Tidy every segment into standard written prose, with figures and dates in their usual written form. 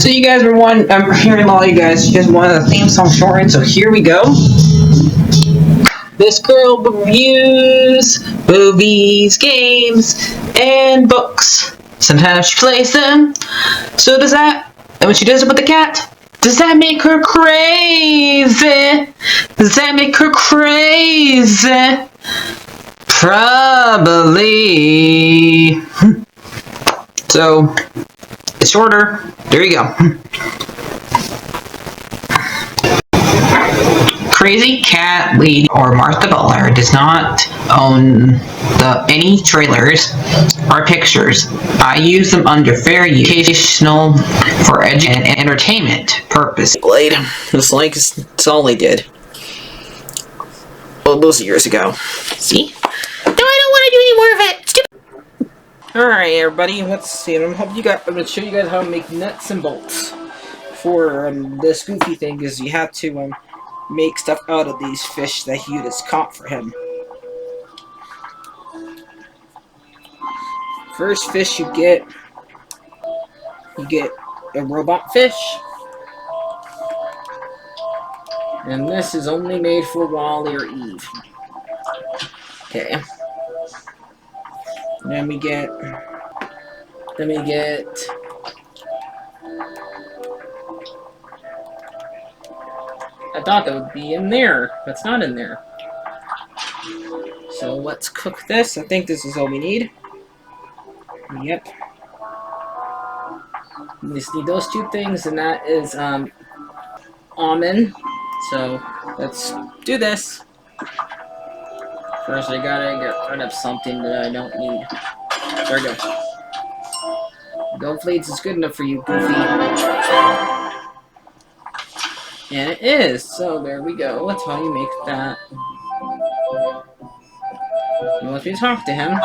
So you guys were I'm hearing a lot of you guys wanted a theme song shortened, so here we go. This girl reviews movies, games, and books. Sometimes she plays them. So does that, and when she does it with the cat, does that make her crazy? Does that make her crazy? Probably. So, it's shorter. There you go. Crazy Cat Lady or Martha Butler does not own any trailers or pictures. I use them under fair educational for and entertainment purpose. Blade, just like it's all they did. Well, those years ago. See? No, I don't want to do any more of it. Stupid. Alright, everybody, let's see. I'm going to show you guys how to make nuts and bolts for this goofy thing. Is you have to make stuff out of these fish that Hugh has caught for him. First fish you get a robot fish, and this is only made for Wally or Eve. Okay. Then we get I thought that would be in there, but it's not in there. So let's cook this. I think this is all we need. Yep. We just need those two things, and that is almond. So let's do this. First, I gotta get rid of something that I don't need. There we go. Gold Fleets is good enough for you, Goofy. And it is. So there we go. That's how you make that. He wants me to talk to him.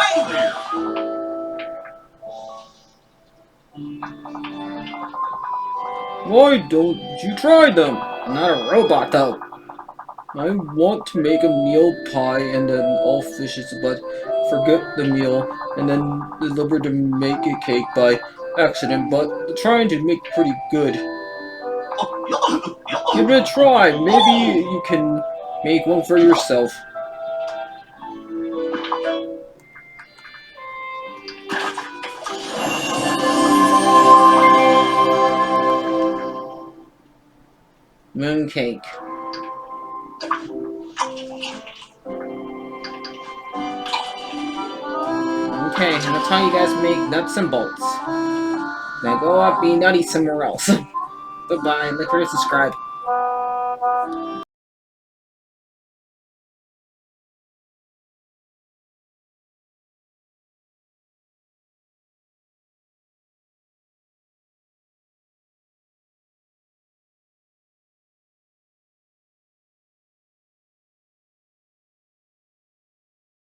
Why don't you try them? I'm not a robot, though. I want to make a meal pie and then all fishes, but forget the meal and then deliver to make a cake by accident, but trying to make pretty good. Give it a try. Maybe you can make one for yourself. Mooncake. Okay, and that's how you guys make nuts and bolts. Now go out, be nutty somewhere else. Goodbye, like, and subscribe.